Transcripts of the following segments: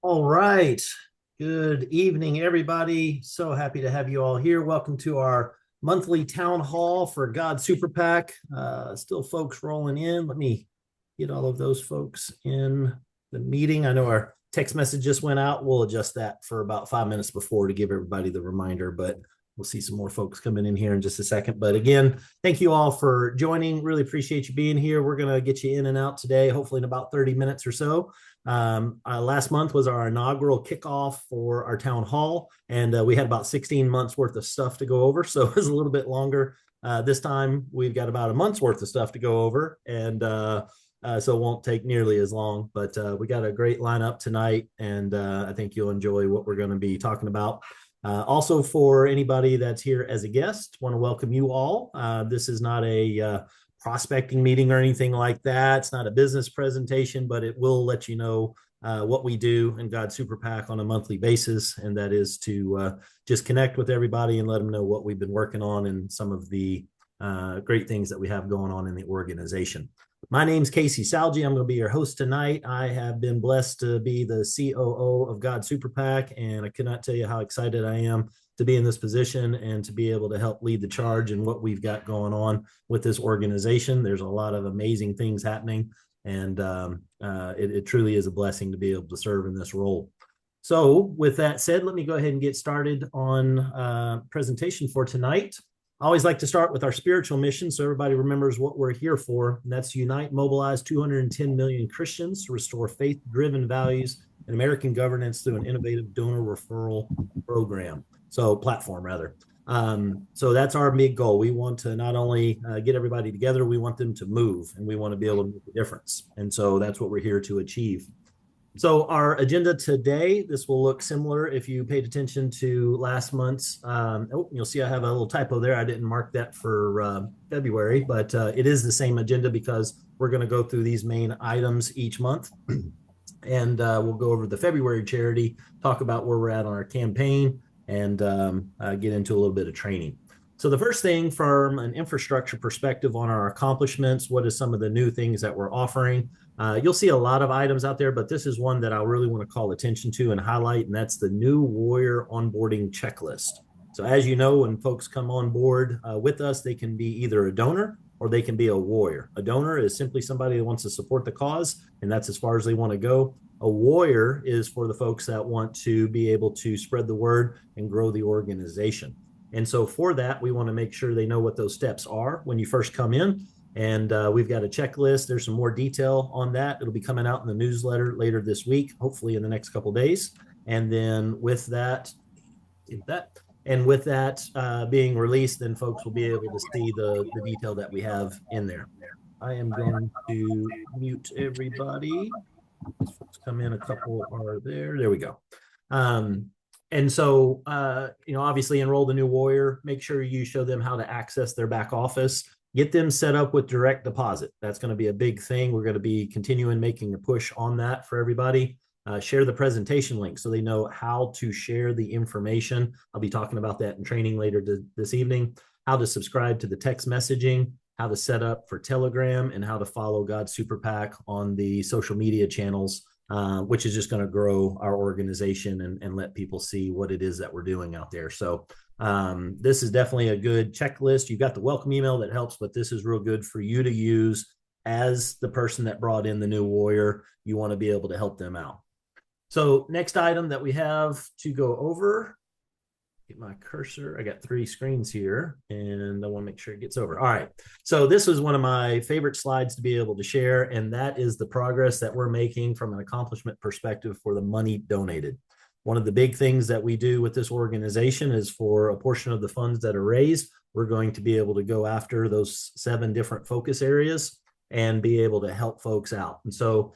All right. Good evening, everybody. So happy to have you all here. Welcome to our monthly town hall for God Super PAC. Still folks rolling in. Let me get all of those folks in the meeting. I know our text message just went out. We'll adjust that for about 5 minutes before to give everybody the reminder, but we'll see some more folks coming in here in just a second. But again, thank you all for joining. Really appreciate you being here. We're going to get you in and out today, hopefully in about 30 minutes or so. Last month was our inaugural kickoff for our town hall, and we had about 16 months worth of stuff to go over. So it was a little bit longer. This time we've got about a month's worth of stuff to go over, and so it won't take nearly as long. But we got a great lineup tonight, and I think you'll enjoy what we're going to be talking about. Also, for anybody that's here as a guest, want to welcome you all. This is not a prospecting meeting or anything like that. It's not a business presentation, but it will let you know what we do in God Super PAC on a monthly basis, and that is to just connect with everybody and let them know what we've been working on and some of the great things that we have going on in the organization. My name's Casey Salgi. I'm going to be your host tonight. I have been blessed to be the COO of God Super PAC, and I cannot tell you how excited I am to be in this position and to be able to help lead the charge in what we've got going on with this organization. There's a lot of amazing things happening, and it truly is a blessing to be able to serve in this role. So with that said, let me go ahead and get started on presentation for tonight. I always like to start with our spiritual mission so everybody remembers what we're here for, and that's to unite, mobilize 210 million Christians to restore faith-driven values and American governance through an innovative donor referral program. So platform, rather. So that's our big goal. We want to not only get everybody together, we want them to move, and we want to be able to make a difference. And so that's what we're here to achieve. So our agenda today, this will look similar if you paid attention to last month's. You'll see I have a little typo there. I didn't mark that for February, but it is the same agenda because we're going to go through these main items each month. And we'll go over the February charity, talk about where we're at on our campaign, and get into a little bit of training. So the first thing from an infrastructure perspective on our accomplishments, what is some of the new things that we're offering? You'll see a lot of items out there, but this is one that I really want to call attention to and highlight, and that's the new Warrior onboarding checklist. So as you know, when folks come on board with us, they can be either a donor or they can be a warrior. A donor is simply somebody that wants to support the cause, and that's as far as they want to go. A warrior is for the folks that want to be able to spread the word and grow the organization. And so for that, we want to make sure they know what those steps are when you first come in. And we've got a checklist. There's some more detail on that. It'll be coming out in the newsletter later this week, hopefully in the next couple of days. And then with that, being released, then folks will be able to see the detail that we have in there. I am going to mute everybody. Folks come in, a couple are there. There we go. And so, obviously enroll the new warrior, make sure you show them how to access their back office, get them set up with direct deposit. That's going to be a big thing. We're going to be continuing making a push on that for everybody. Share the presentation link so they know how to share the information. I'll be talking about that in training later this evening, how to subscribe to the text messaging, how to set up for Telegram, and how to follow God Super PAC on the social media channels, which is just going to grow our organization and let people see what it is that we're doing out there. So this is definitely a good checklist. You've got the welcome email that helps, but this is real good for you to use as the person that brought in the new warrior. You want to be able to help them out. So next item that we have to go over, get my cursor. I got 3 screens here and I want to make sure it gets over. All right. So this is one of my favorite slides to be able to share, and that is the progress that we're making from an accomplishment perspective for the money donated. One of the big things that we do with this organization is for a portion of the funds that are raised, we're going to be able to go after those 7 different focus areas and be able to help folks out. And so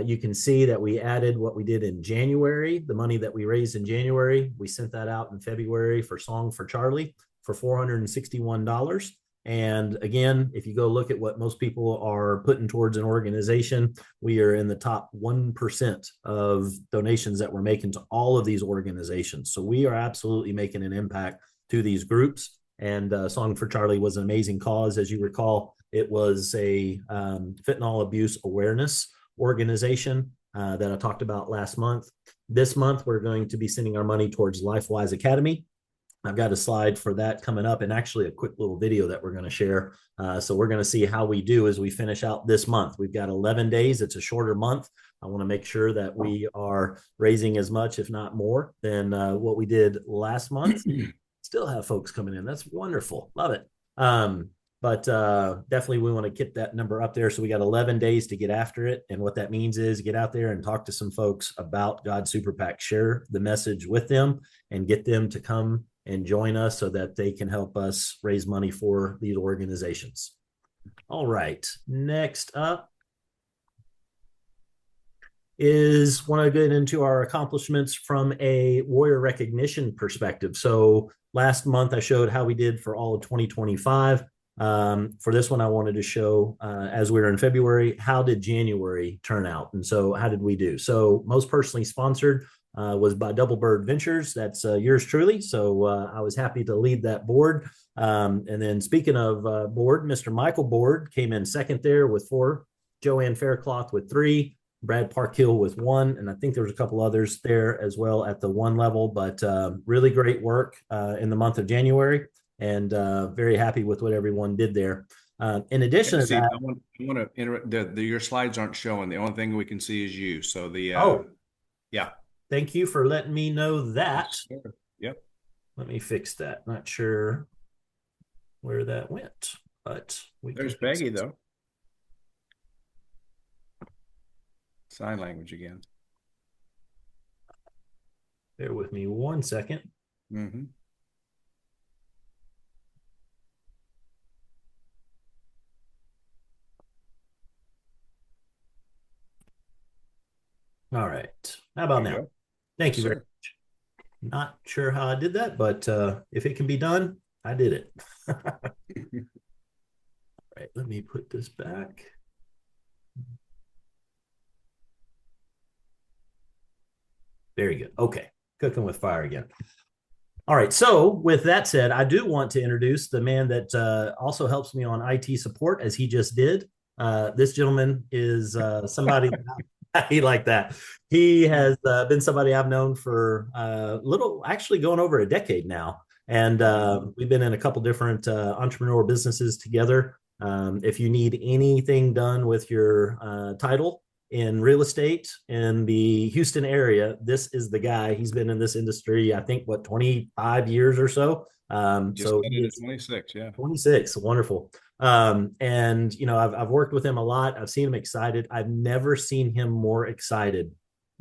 you can see that we added what we did in January, the money that we raised in January. We sent that out in February for Song for Charlie for $461. And again, if you go look at what most people are putting towards an organization, we are in the top 1% of donations that we're making to all of these organizations. So we are absolutely making an impact to these groups. And Song for Charlie was an amazing cause. As you recall, it was a fentanyl abuse awareness organization, that I talked about last month. This month, we're going to be sending our money towards LifeWise Academy. I've got a slide for that coming up, and actually a quick little video that we're going to share. So we're going to see how we do as we finish out this month. We've got 11 days. It's a shorter month. I want to make sure that we are raising as much, if not more, than what we did last month. Still have folks coming in. That's wonderful. Love it. But definitely we want to get that number up there. So we got 11 days to get after it. And what that means is get out there and talk to some folks about God Super PAC, share the message with them and get them to come and join us so that they can help us raise money for these organizations. All right. Next up is want to get into our accomplishments from a warrior recognition perspective. So last month I showed how we did for all of 2025. For this one, I wanted to show, as we were in February, how did January turn out? And so how did we do? So most personally sponsored was by Double Bird Ventures. That's yours truly. So I was happy to lead that board. And then speaking of board, Mr. Michael Board came in second there with 4, Joanne Faircloth with 3, Brad Parkhill with 1, and I think there was a couple others there as well at the 1 level, but really great work in the month of January, and very happy with what everyone did there. In addition to that, I want to interrupt. Your slides aren't showing. The only thing we can see is you. So oh, yeah. thank you for letting me know that. Yes, sir. Yep. Let me fix that. Not sure where that went, but we There's can fix Peggy it. though. Sign language again. Bear with me 1 second. Mm-hmm. All right. How about There you now? go. Thank Yes, you very sir. much. Not sure how I did that, but if it can be done, I did it. All right, let me put this back. Very good. Okay, cooking with fire again. All right. So, with that said, I do want to introduce the man that also helps me on IT support, as he just did. This gentleman is somebody he like that. He has been somebody I've known for little, actually going over a decade now, and we've been in a couple different entrepreneur businesses together. If you need anything done with your title in real estate in the Houston area, this is the guy. He's been in this industry, I think, what, 25 years or so. Just So he headed to is 26. Yeah. 26. Wonderful. And you know, I've worked with him a lot. I've seen him excited. I've never seen him more excited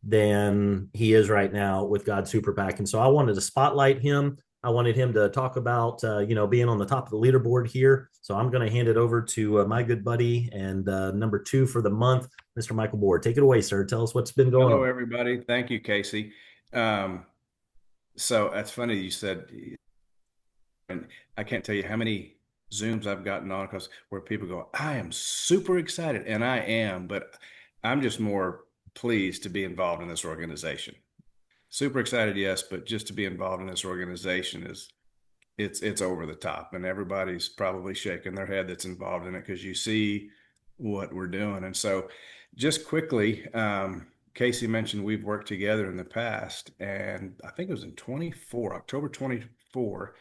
than he is right now with God Super PAC. And so I wanted to spotlight him. I wanted him to talk about, you know, being on the top of the leaderboard here. So I'm going to hand it over to my good buddy and number 2 for the month, Mr. Michael Board. Take it away, sir. Tell us what's been going Hello, on. everybody. Thank you, Casey. Um, so that's funny you said, and I can't tell you how many Zooms I've gotten on because where people go, I am super excited, and I am, but I'm just more pleased to be involved in this organization. Super excited, yes, but just to be involved in this organization is it's over the top, and everybody's probably shaking their head that's involved in it because you see what we're doing. And so, just quickly, Casey mentioned we've worked together in the past, and I think it was in 24, October 24.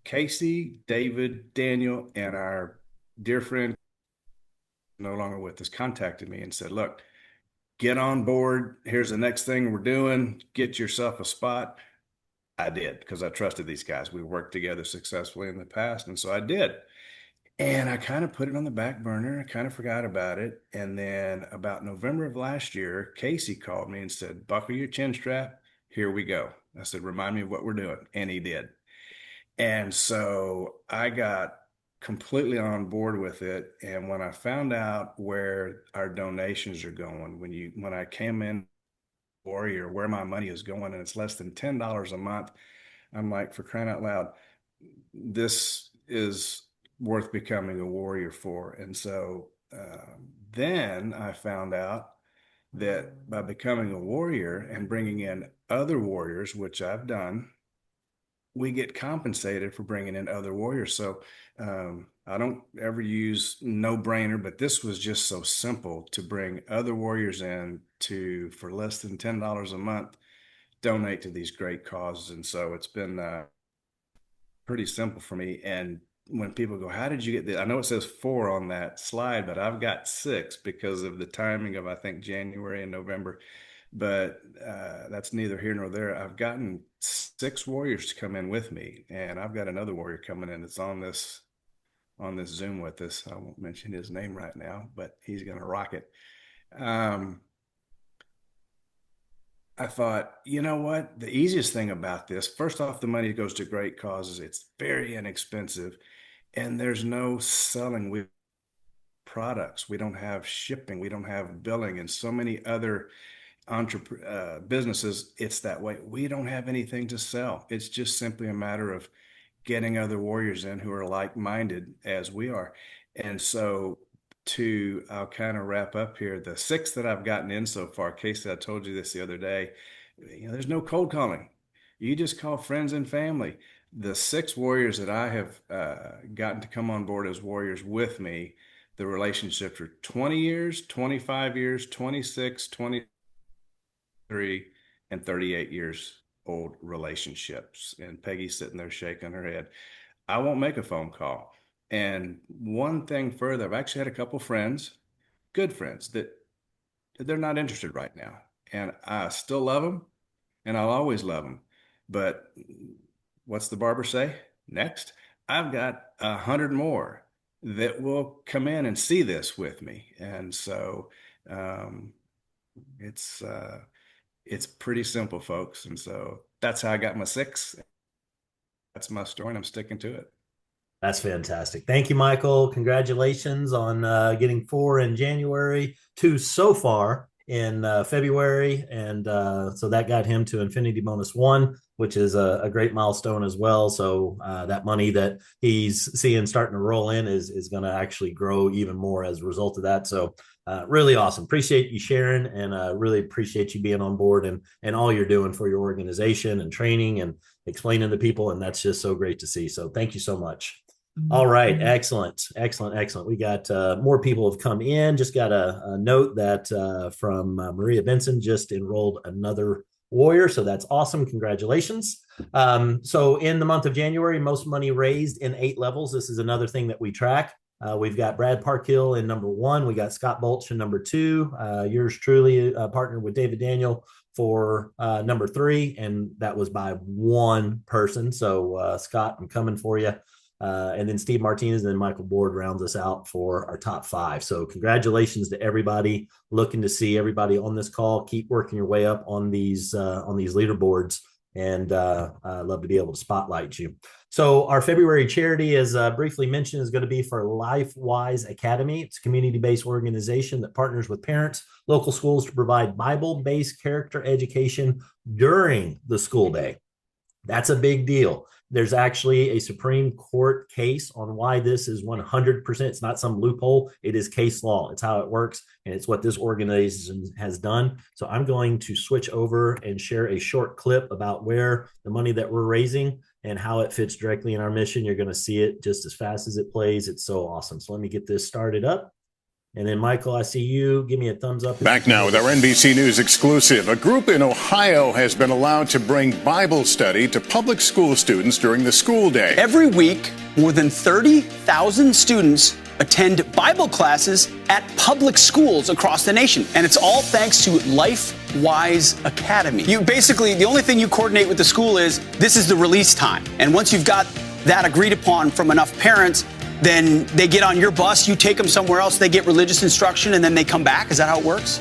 Casey, David, Daniel, and our dear friend, no longer with us, contacted me and said, "Look, get on board. Here's the next thing we're doing. Get yourself a spot." I did because I trusted these guys. We worked together successfully in the past. And so I did. And I kind of put it on the back burner. I kind of forgot about it. And then about November of last year, Casey called me and said, "Buckle your chin strap. Here we go." I said, "Remind me of what we're doing." And he did. And so I got completely on board with it. And when I found out where our donations are going, when I came in Warrior, where my money is going, and it's less than $10 a month, I'm like, for crying out loud, this is worth becoming a warrior for. And so then I found out that by becoming a warrior and bringing in other warriors, which I've done, we get compensated for bringing in other warriors. So I don't ever use no brainer, but this was just so simple to bring other warriors in to, for less than $10 a month, donate to these great causes. And so it's been pretty simple for me. And when people go, how did you get this? I know it says 4 on that slide, but I've got 6 because of the timing of, I think, January and November. But that's neither here nor there. I've gotten 6 warriors to come in with me, and I've got another warrior coming in that's on this Zoom with us. I won't mention his name right now, but he's going to rock it. I thought, you know what? The easiest thing about this, first off, the money goes to great causes. It's very inexpensive, and there's no selling products. We don't have shipping. We don't have billing, and so many other businesses, it's that way. We don't have anything to sell. It's just simply a matter of getting other warriors in who are like-minded as we are. And so I'll kind of wrap up here. The 6 that I've gotten in so far, Casey, I told you this the other day, there's no cold calling. You just call friends and family. The 6 warriors that I have gotten to come on board as warriors with me, the relationships are 20 years, 25 years, 26, 23, and 38 years old relationships. And Peggy's sitting there shaking her head. I won't make a phone call. And one thing further, I've actually had a couple friends, good friends, that they're not interested right now. And I still love them, and I'll always love them. But what's the barber say? Next, I've got 100 more that will come in and see this with me. And so it's pretty simple, folks. And so that's how I got my 6. That's my story, and I'm sticking to it. That's fantastic. Thank you, Michael. Congratulations on getting 4 in January, 2 so far in February. And so that got him to Infinity Bonus 1, which is a great milestone as well. So that money that he's seeing starting to roll in is going to actually grow even more as a result of that. So really awesome. Appreciate you sharing, and really appreciate you being on board and all you're doing for your organization and training and explaining to people. And that's just so great to see. So thank you so much. All right. Excellent. We got more people have come in. Just got a note that from Maria Benson, just enrolled another warrior. So that's awesome. Congratulations. So in the month of January, most money raised in 8 levels. This is another thing that we track. We've got Brad Parkhill in number 1. We got Scott Bulch in number 2. Yours truly partnered with David Daniel for number 3. And that was by 1 person. So Scott, I'm coming for you. And then Steve Martinez and then Michael Board rounds us out for our top 5. So congratulations to everybody. Looking to see everybody on this call. Keep working your way up on these leaderboards, and I'd love to be able to spotlight you. So our February charity, as briefly mentioned, is going to be for LifeWise Academy. It's a community-based organization that partners with parents, local schools to provide Bible-based character education during the school day. That's a big deal. There's actually a Supreme Court case on why this is 100%. It's not some loophole. It is case law. It's how it works, and it's what this organization has done. So I'm going to switch over and share a short clip about where the money that we're raising and how it fits directly in our mission. You're going to see it just as fast as it plays. It's so awesome. So let me get this started up. And then, Michael, I see you. Give me a thumbs up. Back now with our NBC News exclusive. A group in Ohio has been allowed to bring Bible study to public school students during the school day. Every week, more than 30,000 students attend Bible classes at public schools across the nation. And it's all thanks to LifeWise Academy. You basically, the only thing you coordinate with the school is this is the release time. And once you've got that agreed upon from enough parents, then they get on your bus, you take them somewhere else, they get religious instruction, and then they come back. Is that how it works?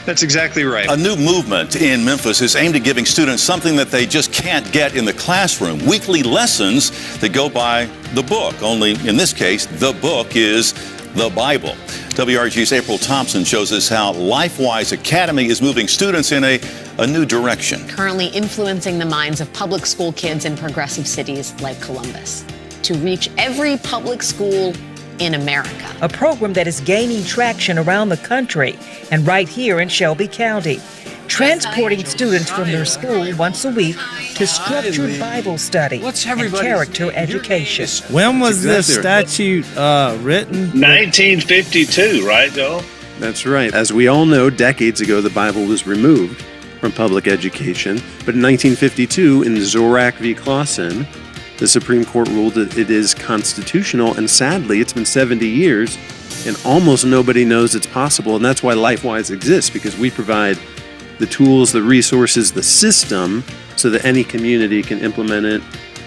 That's exactly right. A new movement in Memphis is aimed at giving students something that they just can't get in the classroom. Weekly lessons that go by the book. Only in this case, the book is the Bible. WRG's April Thompson shows us how LifeWise Academy is moving students in a new direction. Currently influencing the minds of public school kids in progressive cities like Columbus to reach every public school in America. A program that is gaining traction around the country and right here in Shelby County, transporting students from their school once a week to structured Bible study and character education. When was this statute written? 1952, right, Joel? That's right. As we all know, decades ago, the Bible was removed from public education. But in 1952, in Zorak v. Clausen, the Supreme Court ruled that it is constitutional. And sadly, it's been 70 years, and almost nobody knows it's possible. And that's why LifeWise exists, because we provide the tools, the resources, the system, so that any community can implement it.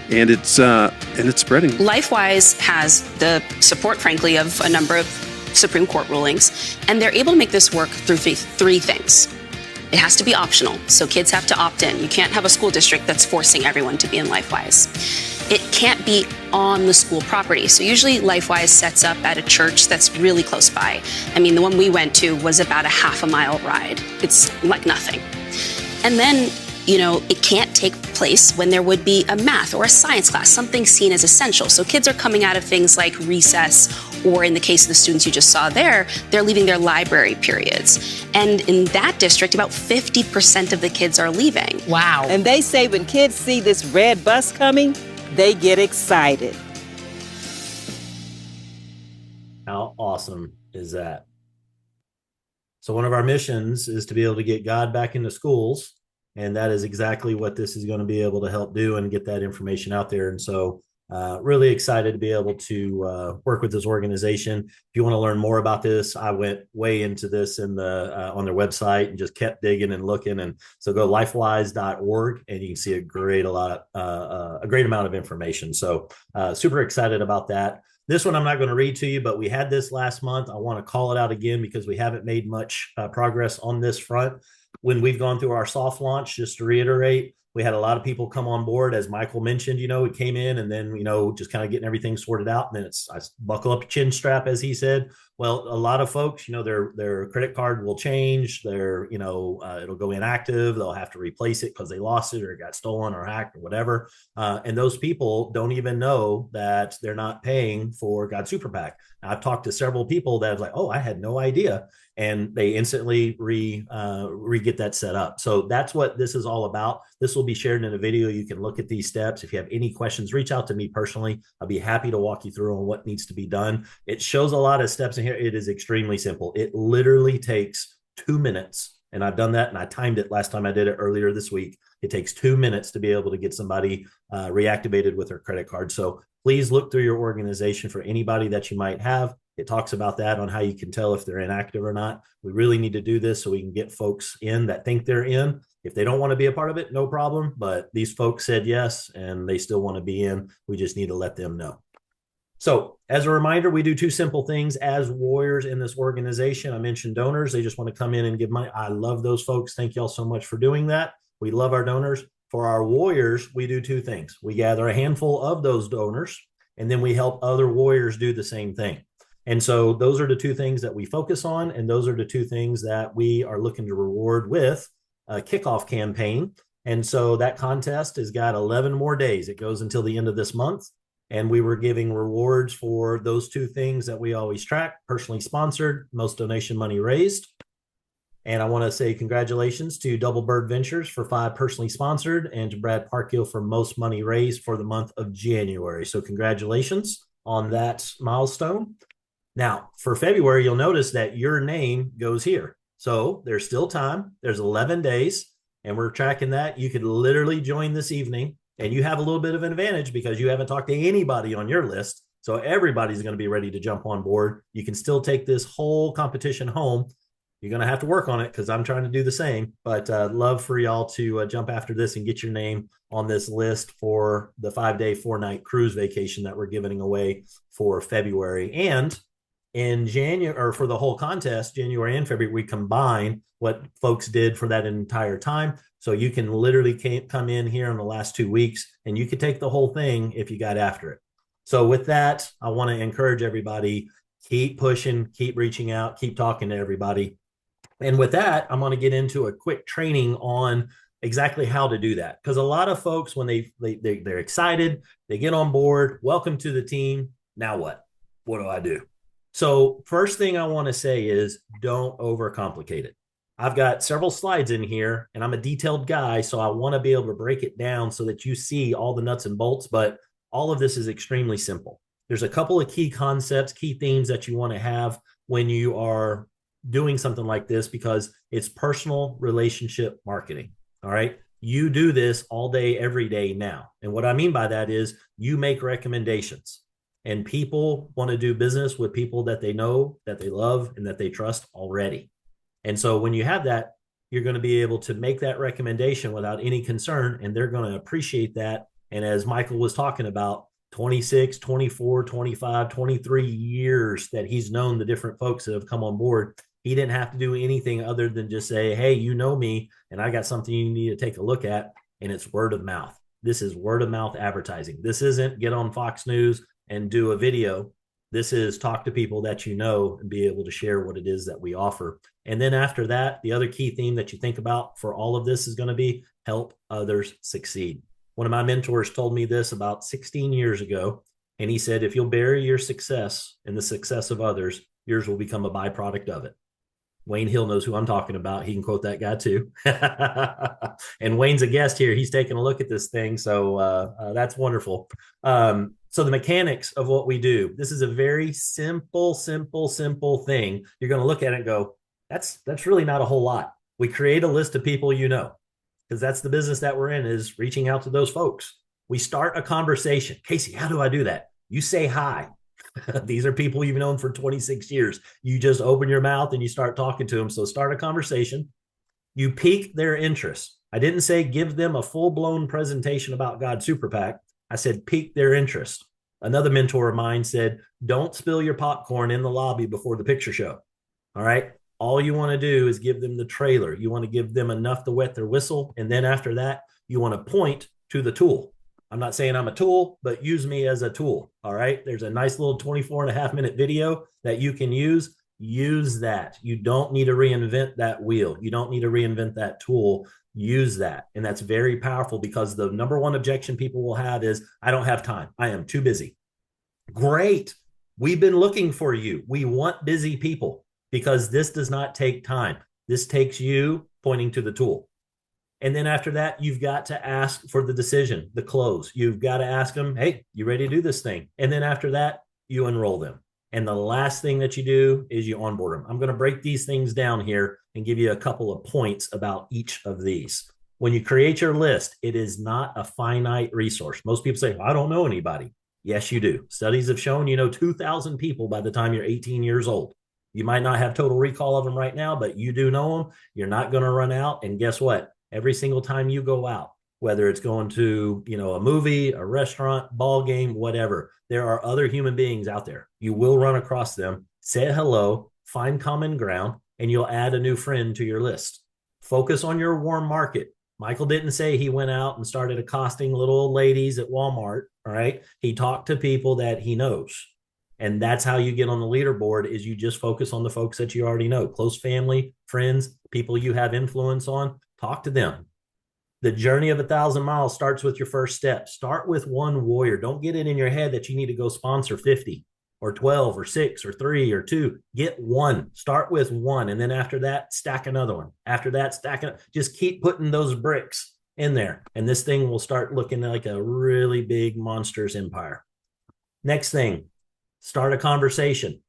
And it's spreading. LifeWise has the support, frankly, of a number of Supreme Court rulings, and they're able to make this work through three things. It has to be optional, so kids have to opt in. You can't have a school district that's forcing everyone to be in LifeWise. It can't be on the school property, so usually LifeWise sets up at a church that's really close by. I mean, the one we went to was about a half-a-mile ride. It's like nothing. And then, it can't take place when there would be a math or a science class, something seen as essential. So kids are coming out of things like recess, or in the case of the students you just saw there, they're leaving their library periods. And in that district, about 50% of the kids are leaving. Wow. And they say when kids see this red bus coming, they get excited. How awesome is that? So one of our missions is to be able to get God back into schools. And that is exactly what this is going to be able to help do and get that information out there. And so really excited to be able to work with this organization. If you want to learn more about this, I went way into this in the on their website and just kept digging and looking. And so go lifewise.org and you can see a great amount of information. So super excited about that. This one I'm not going to read to you, but we had this last month. I want to call it out again because we haven't made much progress on this front. When we've gone through our soft launch, just to reiterate, we had a lot of people come on board. As Michael mentioned, we came in and then, just kind of getting everything sorted out. And then I buckle up your chin strap, as he said. Well, a lot of folks, their credit card will change. It'll go inactive. They'll have to replace it because they lost it or it got stolen or hacked or whatever. And those people don't even know that they're not paying for God Super PAC. Now, I've talked to several people that was like, oh, I had no idea. And they instantly re-get that set up. So that's what this is all about. This will be shared in a video. You can look at these steps. If you have any questions, reach out to me personally. I'll be happy to walk you through on what needs to be done. It shows a lot of steps in here. It is extremely simple. It literally takes 2 minutes. And I've done that, and I timed it last time I did it earlier this week. It takes 2 minutes to be able to get somebody reactivated with their credit card. So please look through your organization for anybody that you might have. It talks about that on how you can tell if they're inactive or not. We really need to do this so we can get folks in that think they're in. If they don't want to be a part of it, no problem. But these folks said yes, and they still want to be in. We just need to let them know. So as a reminder, we do two simple things as warriors in this organization. I mentioned donors. They just want to come in and give money. I love those folks. Thank y'all so much for doing that. We love our donors. For our warriors, we do two things. We gather a handful of those donors, and then we help other warriors do the same thing. And so those are the two things that we focus on. And those are the two things that we are looking to reward with a kickoff campaign. And so that contest has got 11 more days. It goes until the end of this month. And we were giving rewards for those two things that we always track: personally sponsored, most donation money raised. And I want to say congratulations to Double Bird Ventures for 5 personally sponsored, and to Brad Parkhill for most money raised for the month of January. So congratulations on that milestone. Now, for February, you'll notice that your name goes here. So there's still time. There's 11 days, and we're tracking that. You could literally join this evening, and you have a little bit of an advantage because you haven't talked to anybody on your list. So everybody's going to be ready to jump on board. You can still take this whole competition home. You're going to have to work on it because I'm trying to do the same. But love for y'all to jump after this and get your name on this list for the 5-day, 4-night cruise vacation that we're giving away for February. And in January, or for the whole contest, January and February, we combine what folks did for that entire time. So you can literally come in here in the last 2 weeks and you could take the whole thing if you got after it. So with that, I want to encourage everybody, keep pushing, keep reaching out, keep talking to everybody. And with that, I'm going to get into a quick training on exactly how to do that. Because a lot of folks, when they're excited, they get on board, welcome to the team. Now what? What do I do? So first thing I want to say is don't overcomplicate it. I've got several slides in here, and I'm a detailed guy, so I want to be able to break it down so that you see all the nuts and bolts, but all of this is extremely simple. There's a couple of key concepts, key themes that you want to have when you are doing something like this because it's personal relationship marketing. All right. You do this all day, every day now. And what I mean by that is you make recommendations, and people want to do business with people that they know, that they love, and that they trust already. And so when you have that, you're going to be able to make that recommendation without any concern, and they're going to appreciate that. And as Michael was talking about, 26, 24, 25, 23 years that he's known the different folks that have come on board, he didn't have to do anything other than just say, hey, you know me, and I got something you need to take a look at. And it's word of mouth. This is word of mouth advertising. This isn't get on Fox News and do a video. This is talk to people that you know and be able to share what it is that we offer. And then after that, the other key theme that you think about for all of this is going to be help others succeed. One of my mentors told me this about 16 years ago. And he said, if you'll bury your success in the success of others, yours will become a byproduct of it. Wayne Hill knows who I'm talking about. He can quote that guy too. And Wayne's a guest here. He's taking a look at this thing. So that's wonderful. So the mechanics of what we do, this is a very simple thing. You're going to look at it and go, that's really not a whole lot. We create a list of people you know, because that's the business that we're in, is reaching out to those folks. We start a conversation. Casey, how do I do that? You say hi. These are people you've known for 26 years. You just open your mouth and you start talking to them. So start a conversation. You pique their interest. I didn't say give them a full-blown presentation about God Super PAC. I said pique their interest. Another mentor of mine said, don't spill your popcorn in the lobby before the picture show. All right. All you want to do is give them the trailer. You want to give them enough to wet their whistle. And then after that, you want to point to the tool. I'm not saying I'm a tool, but use me as a tool. All right. There's a nice little 24.5-minute video that you can use. Use that. You don't need to reinvent that wheel. You don't need to reinvent that tool. Use that. And that's very powerful, because the number one objection people will have is, I don't have time. I am too busy. Great. We've been looking for you. We want busy people, because this does not take time. This takes you pointing to the tool. And then after that, you've got to ask for the decision, the close. You've got to ask them, hey, you ready to do this thing? And then after that, you enroll them. And the last thing that you do is you onboard them. I'm going to break these things down here and give you a couple of points about each of these. When you create your list, it is not a finite resource. Most people say, well, I don't know anybody. Yes, you do. Studies have shown you know 2,000 people by the time you're 18 years old. You might not have total recall of them right now, but you do know them. You're not going to run out. And guess what? Every single time you go out, whether it's going to, a movie, a restaurant, ball game, whatever, there are other human beings out there. You will run across them, say hello, find common ground, and you'll add a new friend to your list. Focus on your warm market. Michael didn't say he went out and started accosting little old ladies at Walmart. All right. He talked to people that he knows. And that's how you get on the leaderboard, is you just focus on the folks that you already know, close family, friends, people you have influence on. Talk to them. The journey of 1,000 miles starts with your first step. Start with one warrior. Don't get it in your head that you need to go sponsor 50 or 12 or 6 or 3 or 2. Get one. Start with one. And then after that, stack another one. After that, stack it. Just keep putting those bricks in there. And this thing will start looking like a really big monstrous empire. Next thing, start a conversation.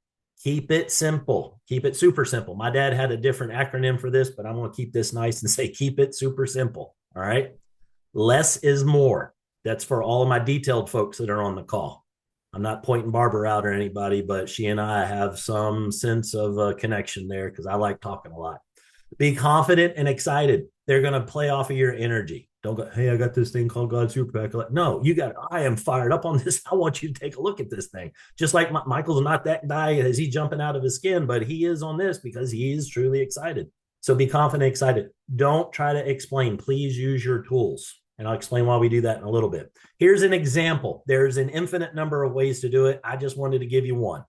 Keep it simple. Keep it super simple. My dad had a different acronym for this, but I'm going to keep this nice and say, keep it super simple. All right. Less is more. That's for all of my detailed folks that are on the call. I'm not pointing Barbara out or anybody, but she and I have some sense of a connection there, because I like talking a lot. Be confident and excited. They're going to play off of your energy. Don't go, hey, I got this thing called God Super PAC. No, I am fired up on this. I want you to take a look at this thing. Just like Michael's not that guy as he jumping out of his skin, but he is on this because he is truly excited. So be confident, excited. Don't try to explain. Please use your tools. And I'll explain why we do that in a little bit. Here's an example. There's an infinite number of ways to do it. I just wanted to give you one.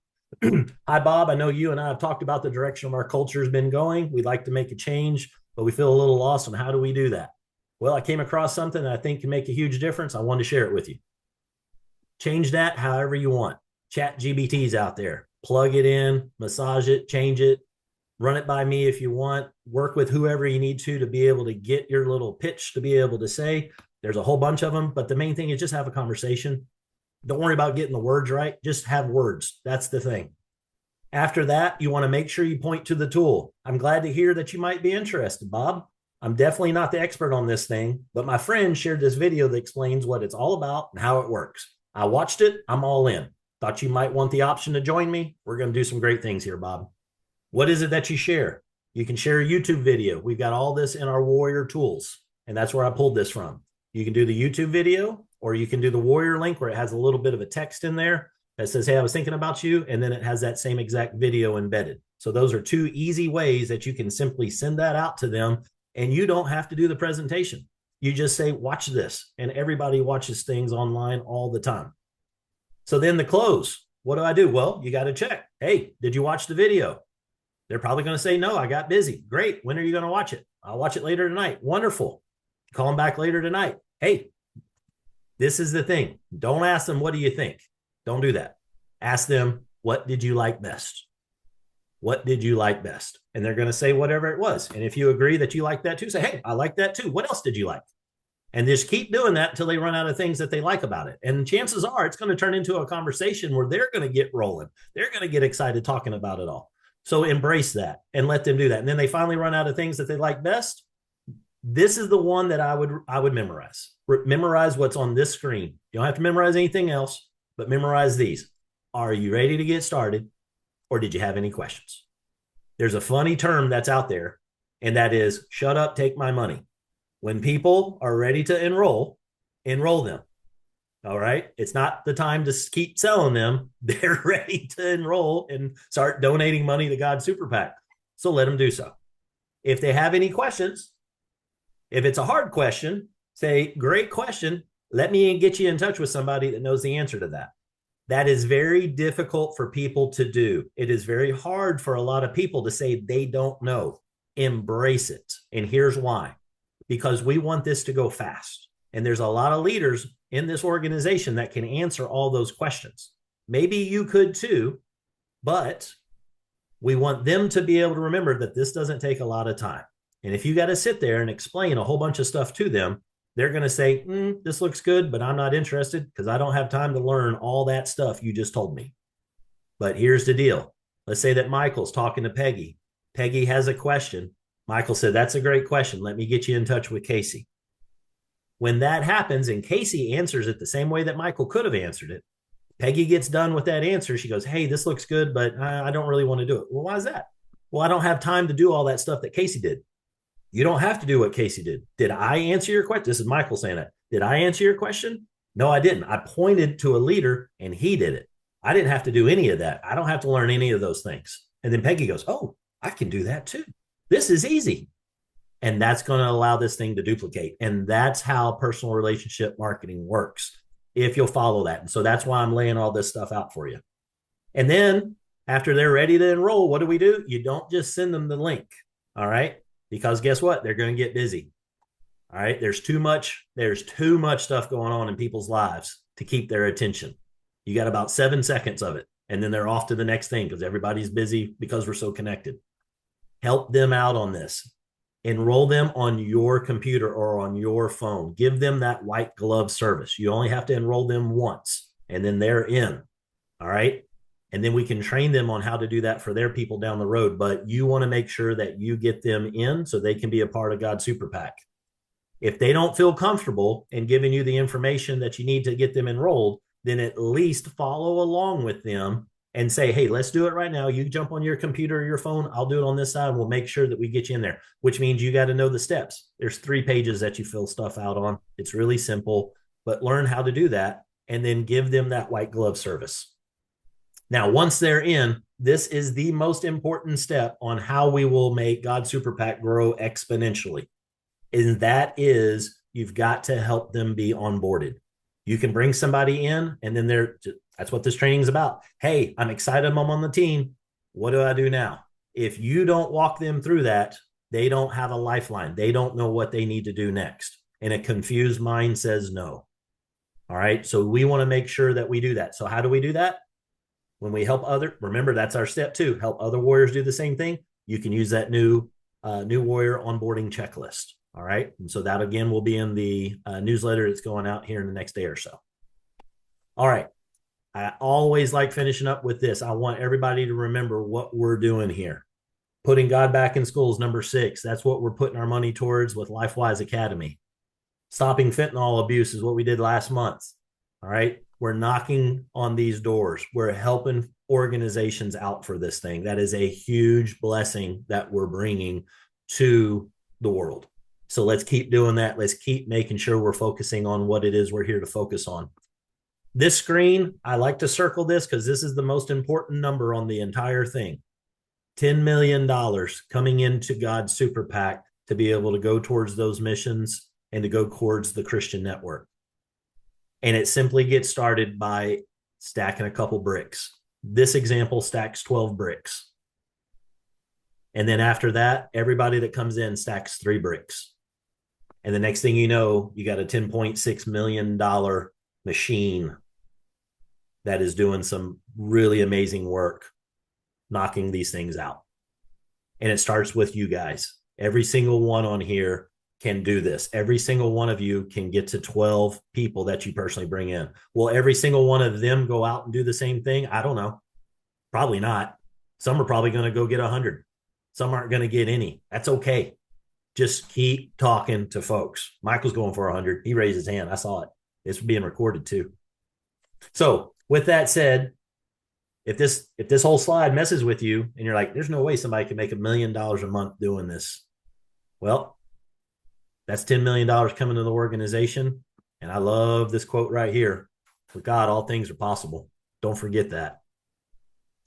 Hi, Bob. I know you and I have talked about the direction our culture has been going. We'd like to make a change, but we feel a little lost on how do we do that. Well, I came across something that I think can make a huge difference. I wanted to share it with you. Change that however you want. Chat GBT's out there. Plug it in, massage it, change it, run it by me if you want. Work with whoever you need to be able to get your little pitch to be able to say. There's a whole bunch of them, but the main thing is just have a conversation. Don't worry about getting the words right. Just have words. That's the thing. After that, you want to make sure you point to the tool. I'm glad to hear that you might be interested, Bob. I'm definitely not the expert on this thing, but my friend shared this video that explains what it's all about and how it works. I watched it. I'm all in. Thought you might want the option to join me. We're going to do some great things here, Bob. What is it that you share? You can share a YouTube video. We've got all this in our Warrior tools, and that's where I pulled this from. You can do the YouTube video, or you can do the Warrior link where it has a little bit of a text in there that says, hey, I was thinking about you. And then it has that same exact video embedded. So those are two easy ways that you can simply send that out to them. And you don't have to do the presentation. You just say, watch this. And everybody watches things online all the time. So then the close, what do? Well, you got to check. Hey, did you watch the video? They're probably going to say, no, I got busy. Great. When are you going to watch it? I'll watch it later tonight. Wonderful. Call them back later tonight. Hey, this is the thing. Don't ask them, what do you think? Don't do that. Ask them, what did you like best? What did you like best? And they're going to say whatever it was. And if you agree that you like that too, say, hey, I like that too. What else did you like? And just keep doing that until they run out of things that they like about it. And chances are it's going to turn into a conversation where they're going to get rolling. They're going to get excited talking about it all. So embrace that and let them do that. And then they finally run out of things that they like best. This is the one that I would memorize. Memorize what's on this screen. You don't have to memorize anything else, but memorize these. Are you ready to get started? Or did you have any questions? There's a funny term that's out there, and that is shut up, take my money. When people are ready to enroll them. All right. It's not the time to keep selling them. They're ready to enroll and start donating money to God's Super PAC. So let them do so. If they have any questions, if it's a hard question, say, great question. Let me get you in touch with somebody that knows the answer to that. That is very difficult for people to do. It is very hard for a lot of people to say they don't know. Embrace it. And here's why. Because we want this to go fast. And there's a lot of leaders in this organization that can answer all those questions. Maybe you could too, but we want them to be able to remember that this doesn't take a lot of time. And if you got to sit there and explain a whole bunch of stuff to them, they're going to say, this looks good, but I'm not interested because I don't have time to learn all that stuff you just told me. But here's the deal. Let's say that Michael's talking to Peggy. Peggy has a question. Michael said, that's a great question. Let me get you in touch with Casey. When that happens and Casey answers it the same way that Michael could have answered it, Peggy gets done with that answer. She goes, hey, this looks good, but I don't really want to do it. Well, why is that? Well, I don't have time to do all that stuff that Casey did. You don't have to do what Casey did. Did I answer your question? This is Michael saying that. Did I answer your question? No, I didn't. I pointed to a leader and he did it. I didn't have to do any of that. I don't have to learn any of those things. And then Peggy goes, oh, I can do that too. This is easy. And that's going to allow this thing to duplicate. And that's how personal relationship marketing works, if you'll follow that. And so that's why I'm laying all this stuff out for you. And then after they're ready to enroll, what do? You don't just send them the link. All right. Because guess what? They're going to get busy. All right. There's too much stuff going on in people's lives to keep their attention. You got about 7 seconds of it. And then they're off to the next thing because everybody's busy because we're so connected. Help them out on this. Enroll them on your computer or on your phone. Give them that white glove service. You only have to enroll them once and then they're in. All right. And then we can train them on how to do that for their people down the road. But you want to make sure that you get them in so they can be a part of God's Super PAC. If they don't feel comfortable in giving you the information that you need to get them enrolled, then at least follow along with them and say, hey, let's do it right now. You jump on your computer or your phone. I'll do it on this side. And we'll make sure that we get you in there, which means you got to know the steps. There's 3 pages that you fill stuff out on. It's really simple, but learn how to do that and then give them that white glove service. Now, once they're in, this is the most important step on how we will make God's Super PAC grow exponentially. And that is, you've got to help them be onboarded. You can bring somebody in and then that's what this training is about. Hey, I'm excited I'm on the team. What do I do now? If you don't walk them through that, they don't have a lifeline. They don't know what they need to do next. And a confused mind says no. All right. So we want to make sure that we do that. So how do we do that? When we help remember, that's our step 2, help other warriors do the same thing. You can use that new warrior onboarding checklist. All right. And so that again will be in the newsletter that's going out here in the next day or so. All right. I always like finishing up with this. I want everybody to remember what we're doing here. Putting God back in schools, number 6. That's what we're putting our money towards with LifeWise Academy. Stopping fentanyl abuse is what we did last month. All right. We're knocking on these doors. We're helping organizations out for this thing. That is a huge blessing that we're bringing to the world. So let's keep doing that. Let's keep making sure we're focusing on what it is we're here to focus on. This screen, I like to circle this because this is the most important number on the entire thing. $10 million coming into God's Super PAC to be able to go towards those missions and to go towards the Christian network. And it simply gets started by stacking a couple bricks. This example stacks 12 bricks. And then after that, everybody that comes in stacks 3 bricks. And the next thing you know, you got a $10.6 million machine that is doing some really amazing work, knocking these things out. And it starts with you guys. Every single one on here can do this. Every single one of you can get to 12 people that you personally bring in. Will every single one of them go out and do the same thing? I don't know. Probably not. Some are probably going to go get 100. Some aren't going to get any. That's okay. Just keep talking to folks. Michael's going for 100. He raised his hand. I saw it. It's being recorded too. So with that said, if this whole slide messes with you and you're like, there's no way somebody can make $1 million a month doing this. Well, that's $10 million coming to the organization. And I love this quote right here. With God, all things are possible. Don't forget that.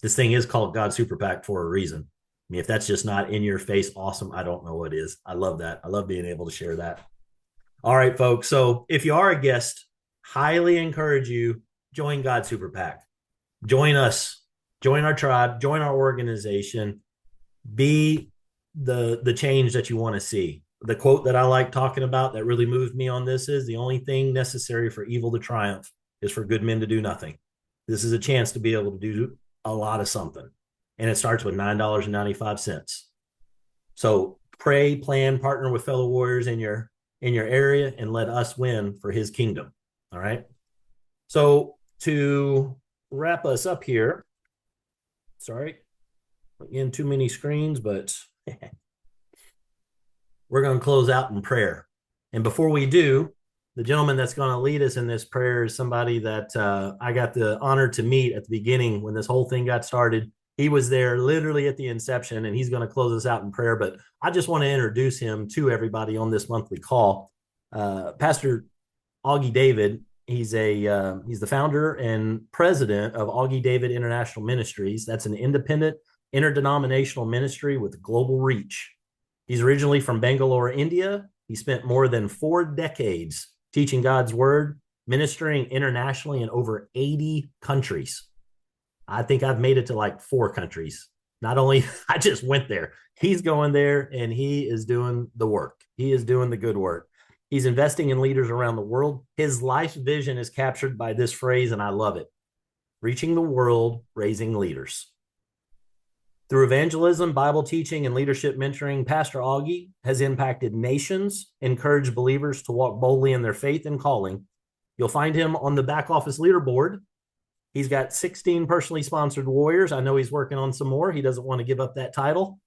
This thing is called God Super PAC for a reason. I mean, if that's just not in your face, awesome. I don't know what is. I love that. I love being able to share that. All right, folks. So if you are a guest, highly encourage you, join God Super PAC. Join us. Join our tribe. Join our organization. Be the change that you want to see. The quote that I like talking about that really moved me on this is, the only thing necessary for evil to triumph is for good men to do nothing. This is a chance to be able to do a lot of something. And it starts with $9.95. So pray, plan, partner with fellow warriors in your area, and let us win for his kingdom. All right. So to wrap us up here, sorry, in too many screens, but we're going to close out in prayer. And before we do, the gentleman that's going to lead us in this prayer is somebody that I got the honor to meet at the beginning when this whole thing got started. He was there literally at the inception, and he's going to close us out in prayer. But I just want to introduce him to everybody on this monthly call. Pastor Augie David, he's the founder and president of Augie David International Ministries. That's an independent interdenominational ministry with global reach. He's originally from Bangalore, India. He spent more than 4 decades teaching God's word, ministering internationally in over 80 countries. I think I've made it to like 4 countries. Not only I just went there, he's going there and he is doing the work. He is doing the good work. He's investing in leaders around the world. His life vision is captured by this phrase, and I love it: reaching the world, raising leaders. Through evangelism, Bible teaching, and leadership mentoring, Pastor Augie has impacted nations, encouraged believers to walk boldly in their faith and calling. You'll find him on the back office leaderboard. He's got 16 personally sponsored warriors. I know he's working on some more. He doesn't want to give up that title.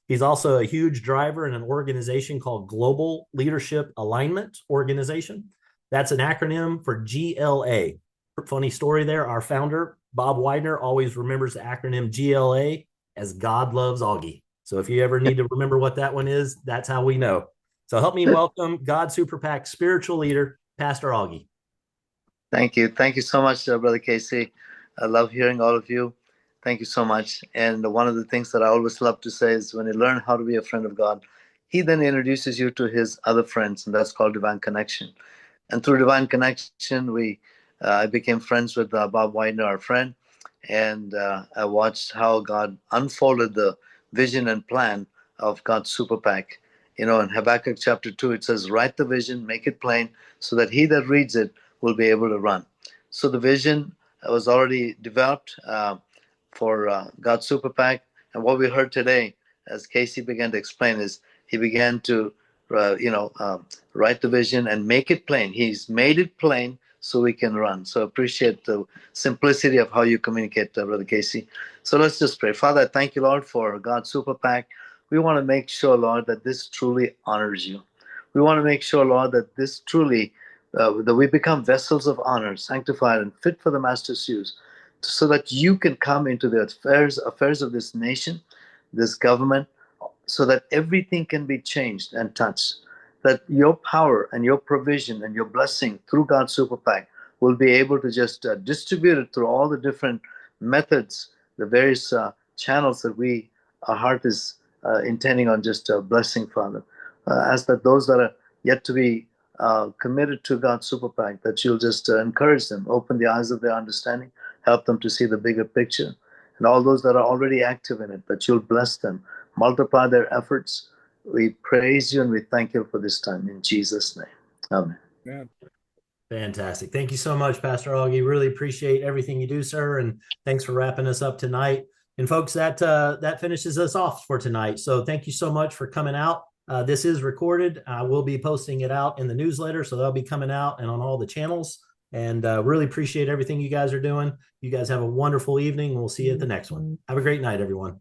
He's also a huge driver in an organization called Global Leadership Alignment Organization. That's an acronym for GLA. Funny story there. Our founder, Bob Widener, always remembers the acronym GLA as God Loves Augie. So if you ever need to remember what that one is, that's how we know. So help me welcome God Super PAC spiritual leader, Pastor Augie. Thank you. Thank you so much, Brother Casey. I love hearing all of you. Thank you so much. And one of the things that I always love to say is, when you learn how to be a friend of God, he then introduces you to his other friends, and that's called divine connection. And through divine connection, I became friends with Bob Widener, our friend, and I watched how God unfolded the vision and plan of God's Super PAC. You know, in Habakkuk chapter 2, it says, write the vision, make it plain, so that he that reads it will be able to run. So the vision was already developed for God's Super PAC. And what we heard today, as Casey began to explain, is he began to, write the vision and make it plain. He's made it plain so we can run. So appreciate the simplicity of how you communicate, Brother Casey. So let's just pray. Father, I thank you, Lord, for God's Super PAC. We want to make sure, Lord, that this truly honors you. We want to make sure, Lord, that this truly, that we become vessels of honor, sanctified and fit for the Master's use, so that you can come into the affairs of this nation, this government, so that everything can be changed and touched, that your power and your provision and your blessing through God's Super PAC will be able to just distribute it through all the different methods, the various channels that our heart is intending on just blessing, Father. Ask that those that are yet to be committed to God's Super PAC, that you'll just encourage them, open the eyes of their understanding, help them to see the bigger picture. And all those that are already active in it, that you'll bless them, multiply their efforts. We praise you and we thank you for this time in Jesus' name. Amen. Yeah. Fantastic. Thank you so much, Pastor Augie. Really appreciate everything you do, sir. And thanks for wrapping us up tonight. And folks, that finishes us off for tonight. So thank you so much for coming out. This is recorded. We'll be posting it out in the newsletter, so that'll be coming out and on all the channels. And really appreciate everything you guys are doing. You guys have a wonderful evening. We'll see you at the next one. Have a great night, everyone.